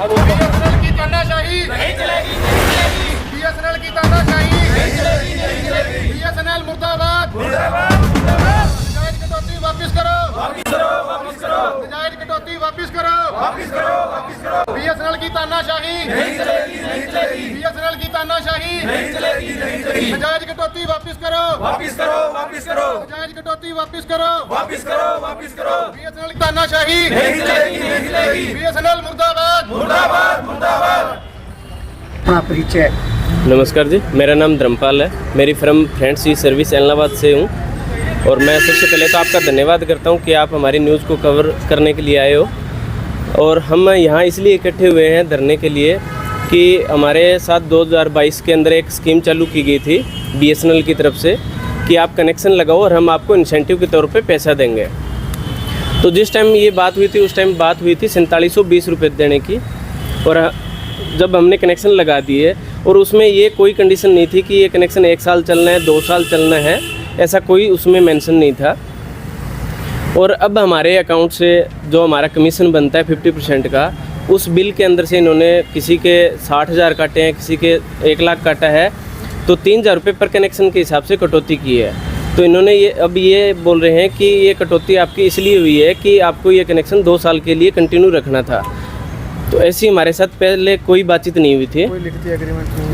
BSNL की तानाशाही नहीं चलेगी, नहीं चलेगी। बीएसएनएल की तानाशाही नहीं चलेगी, नहीं चलेगी। बीएसएनएल मुर्दाबाद, मुर्दाबाद, मुर्दाबाद। नजायज कटौती वापस करो, वापस करो, वापस करो। नजायज कटौती वापस करो, वापस करो, वापस करो। बीएसएनएल की तानाशाही नहीं चलेगी, नहीं चलेगी। बीएसएनएल की तानाशाही नहीं चलेगी, नहीं चलेगी। नजायज कटौती वापस करो, वापस करो, वापस करो। नजायज कटौती वापस करो, वापस करो, वापस करो। बीएसएनएल की तानाशाही नहीं चलेगी, नहीं चलेगी। बीएसएनएल मुर्दाबाद, मुर्दाबाद, मुर्दाबाद। अपना परिचय। नमस्कार जी, मेरा नाम धर्मपाल है। मेरी फर्म फ्रेंड्स ई सर्विस इलाहाबाद से हूँ और मैं सबसे पहले तो आपका धन्यवाद करता हूँ कि आप हमारी न्यूज़ को कवर करने के लिए आए हो। और हम यहाँ इसलिए इकट्ठे हुए हैं धरने के लिए कि हमारे साथ 2022 के अंदर एक स्कीम चालू की गई थी बीएसएनएल की तरफ से कि आप कनेक्शन लगाओ और हम आपको इंसेंटिव के तौर पे पैसा देंगे। तो जिस टाइम ये बात हुई थी उस टाइम बात हुई थी 4720 रुपये देने की। और जब हमने कनेक्शन लगा दिए और उसमें ये कोई कंडीशन नहीं थी कि ये कनेक्शन 1 साल चलना है, 2 साल चलना है, ऐसा कोई उसमें मेंशन नहीं था। और अब हमारे अकाउंट से जो हमारा कमीशन बनता है 50% का, उस बिल के अंदर से इन्होंने किसी के 60,000 काटे हैं, किसी के 1 लाख काटा है, तो 3,000 रुपये पर कनेक्शन के हिसाब से कटौती की है। तो इन्होंने ये बोल रहे हैं कि ये कटौती आपकी इसलिए हुई है कि आपको ये कनेक्शन 2 साल के लिए कंटिन्यू रखना था। तो ऐसी हमारे साथ पहले कोई बातचीत नहीं हुई थी,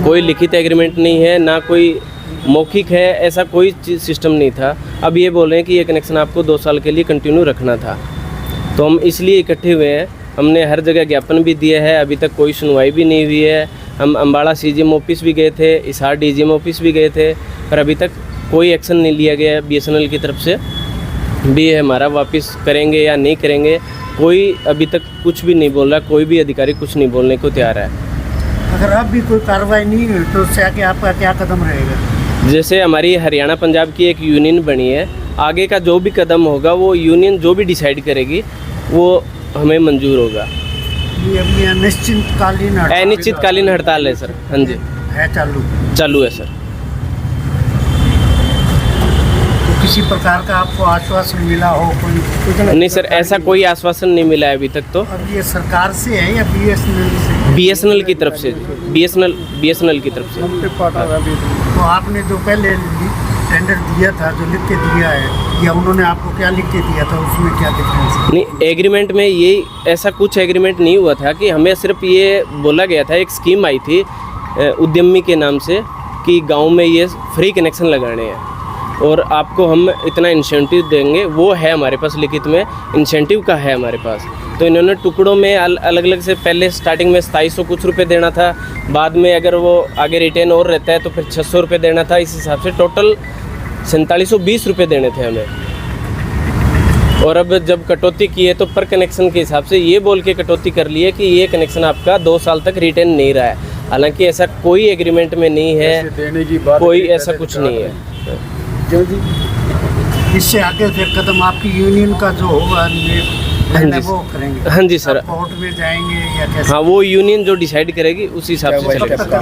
कोई लिखित एग्रीमेंट नहीं है, ना कोई मौखिक है, ऐसा कोई सिस्टम नहीं था। अब ये बोल रहे हैं कि ये कनेक्शन आपको 2 साल के लिए कंटिन्यू रखना था। तो हम इसलिए इकट्ठे हुए हैं। हमने हर जगह ज्ञापन भी दिया है, अभी तक कोई सुनवाई भी नहीं हुई है। हम अम्बाड़ा सीजीएम ऑफिस भी गए थे, हिसार डीजीएम ऑफिस भी गए थे, पर अभी तक कोई एक्शन नहीं लिया गया है बीएसएनएल की तरफ से भी। हमारा वापस करेंगे या नहीं करेंगे, कोई अभी तक कुछ भी नहीं बोल रहा, कोई भी अधिकारी कुछ नहीं बोलने को तैयार है। अगर अब भी कोई कार्रवाई नहीं हुई तो उससे आगे आपका क्या कदम रहेगा? जैसे हमारी हरियाणा पंजाब की एक यूनियन बनी है, आगे का जो भी कदम होगा वो यूनियन जो भी डिसाइड करेगी वो हमें मंजूर होगा। ये अभी अनिश्चितकालीन अनिश्चितकालीन हड़ताल है सर। हाँ जी, है चालू है सर। तो किसी प्रकार का आपको आश्वासन मिला हो कोई? नहीं सर, ऐसा कोई आश्वासन नहीं मिला है अभी तक। तो अब ये सरकार से है या बीएसएनएल से? बीएसएनएल की तरफ से, बीएसएनएल की तरफ से। तो आपने जो पहले टेंडर दिया था, जो लिख के दिया है, या उन्होंने आपको क्या लिख के दिया था, उसमें क्या डिफरेंस है? नहीं, एग्रीमेंट में ये ऐसा कुछ एग्रीमेंट नहीं हुआ था कि हमें सिर्फ ये बोला गया था, एक स्कीम आई थी उद्यमी के नाम से कि गांव में ये फ्री कनेक्शन लगाने हैं और आपको हम इतना इंसेंटिव देंगे। वो है हमारे पास लिखित में, इंसेंटिव का है हमारे पास। तो इन्होंने टुकड़ों में अलग अलग से पहले स्टार्टिंग में 2700 कुछ रुपये देना था, बाद में अगर वो आगे रिटेन और रहता है तो फिर 600 रुपये देना था। इस हिसाब से टोटल 4720 रुपये देने थे हमें। और अब जब कटौती की है तो पर कनेक्शन के हिसाब से ये बोल के कटौती कर ली है कि ये कनेक्शन आपका 2 साल तक रिटेन नहीं रहा है। हालांकि ऐसा कोई एग्रीमेंट में नहीं है, देने की बात कोई ऐसा कुछ नहीं है। जो जी इससे आगे फिर कदम आपकी यूनियन का जो होगा वो करेंगे? हाँ जी सर, कोर्ट में जाएंगे या कैसे? हाँ, वो यूनियन जो डिसाइड करेगी उसी हिसाब से चलेगा।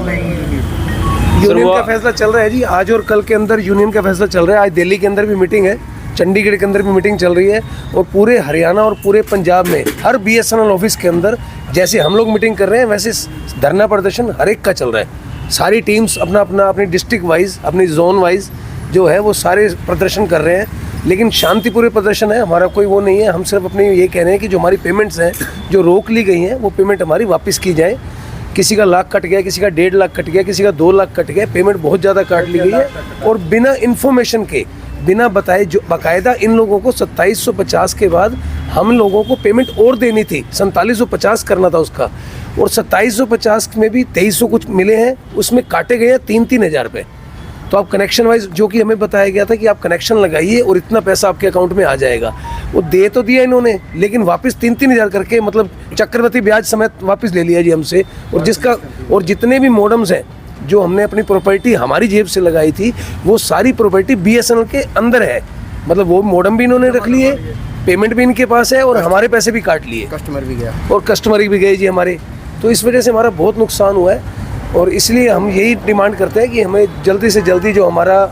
यूनियन का फैसला चल रहा है जी, आज और कल के अंदर यूनियन का फैसला चल रहा है। आज दिल्ली के अंदर भी मीटिंग है, चंडीगढ़ के अंदर भी मीटिंग चल रही है और पूरे हरियाणा और पूरे पंजाब में हर बीएसएनएल ऑफिस के अंदर जैसे हम लोग मीटिंग कर रहे हैं वैसे धरना प्रदर्शन हर एक का चल रहा है। सारी टीम्स अपनी डिस्ट्रिक्ट वाइज, अपनी जोन वाइज जो है वो सारे प्रदर्शन कर रहे हैं, लेकिन शांतिपूर्ण प्रदर्शन है, हमारा कोई वो नहीं है। हम सिर्फ अपने ये कह रहे हैं कि जो हमारी पेमेंट्स हैं जो रोक ली गई हैं वो पेमेंट हमारी वापस की जाए। किसी का लाख कट गया, किसी का 1.5 लाख कट गया, किसी का 2 लाख कट गया, पेमेंट बहुत ज़्यादा काट ली गई है और बिना इन्फॉर्मेशन के, बिना बताए, जो बाकायदा इन लोगों को 2750 के बाद हम लोगों को पेमेंट और देनी थी, 4750 करना था उसका, और 2750 में भी 2300 कुछ मिले हैं, उसमें काटे गए हैं 3-3 हज़ार रुपये। तो आप कनेक्शन वाइज, जो कि हमें बताया गया था कि आप कनेक्शन लगाइए और इतना पैसा आपके अकाउंट में आ जाएगा, वो दे तो दिया इन्होंने, लेकिन वापस 3-3 हज़ार करके, मतलब चक्रवृद्धि ब्याज समेत वापस ले लिया जी हमसे। और जितने भी मॉडम्स हैं जो हमने अपनी प्रॉपर्टी हमारी जेब से लगाई थी, वो सारी प्रॉपर्टी बीएसएनएल के अंदर है। मतलब वो मॉडम भी इन्होंने रख लिए, पेमेंट भी इनके पास है और हमारे पैसे भी काट लिए, कस्टमर भी गया और कस्टमर भी गए जी हमारे। तो इस वजह से हमारा बहुत नुकसान हुआ है और इसलिए हम यही डिमांड करते हैं कि हमें जल्दी से जल्दी जो हमारा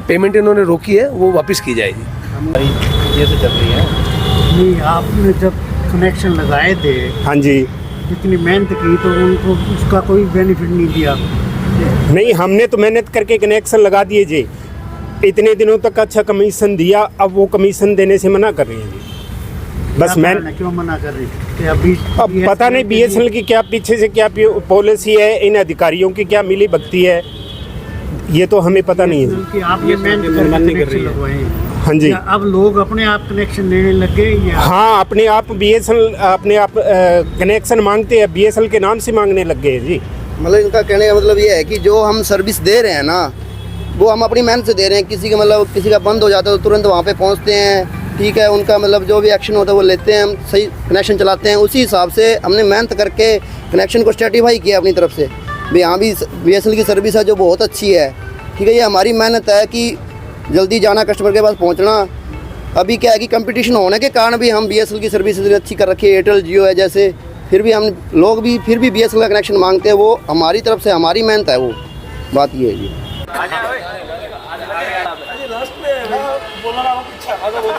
पेमेंट इन्होंने रोकी है वो वापस की जाएगी। ये तो चल रही है। नहीं, आपने जब कनेक्शन लगाए थे, हाँ जी, इतनी मेहनत की तो उनको उसका कोई बेनिफिट नहीं दिया। नहीं, हमने तो मेहनत करके कनेक्शन लगा दिए जी, इतने दिनों तक अच्छा कमीशन दिया, अब वो कमीशन देने से मना कर रही है जी। बस मैं क्यों मना कर रही कि अभी अब पता नहीं BSNL की क्या पीछे से क्या पॉलिसी है, इन अधिकारियों की क्या मिली भगती है, ये तो हमें पता नहीं है। कि आपने मेहनत करके कनेक्शन लगवाए हैं। हाँ जी, क्या अब लोग अपने आप कनेक्शन लेने लग गए या हाँ, अपने आप BSNL अपने आप कनेक्शन मांगते हैं, BSNL के नाम से मांगने लग गए जी। मतलब इनका कहने का मतलब ये है कि जो हम सर्विस दे रहे हैं ना, वो हम अपनी मेहनत से दे रहे हैं। किसी का मतलब किसी का बंद हो जाता है तो तुरंत वहाँ पे पहुँचते हैं, ठीक है, उनका मतलब जो भी एक्शन होता है वो लेते हैं, हम सही कनेक्शन चलाते हैं। उसी हिसाब से हमने मेहनत करके कनेक्शन को स्ट्रेटिफाई किया अपनी तरफ से भाई हाँ भी BSNL की सर्विस है जो बहुत अच्छी है, ठीक है। ये हमारी मेहनत है कि जल्दी जाना, कस्टमर के पास पहुँचना। अभी क्या है कि कंपटीशन होने के कारण भी हम BSNL की सर्विस इतनी अच्छी कर रखी है, एयरटेल जियो है जैसे, फिर भी हम लोग भी फिर भी BSNL का कनेक्शन मांगते हैं। वो हमारी तरफ से हमारी मेहनत है, वो बात ये है जी।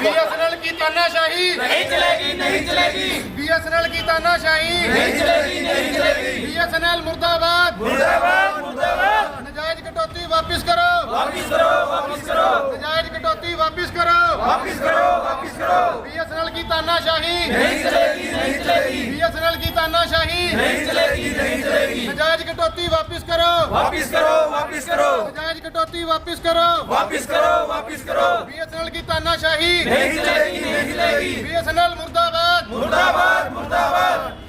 BSNL की तानाशाही नहीं चलेगी, नहीं चलेगी। BSNL की तानाशाही नहीं चलेगी, नहीं चलेगी। BSNL मुर्दाबाद, मुर्दाबाद, मुर्दाबाद। नजायज कटौती वापस करो, वापस करो, वापस करो। नजायज कटौती वापस करो, वापस करो, वापस करो। BSNL की तानाशाही नहीं चलेगी, नहीं चलेगी। BSNL की तानाशाही नहीं चलेगी, नहीं चलेगी। नजायज कटौती वापस करो, वापस करो, वापस करो। नजायज कटौती वापस करो, वापस करो, वापस करो। BSNL की तानाशाही नहीं चलेगी, नहीं चलेगी। BSNL मुर्दाबाद, मुर्दाबाद, मुर्दाबाद।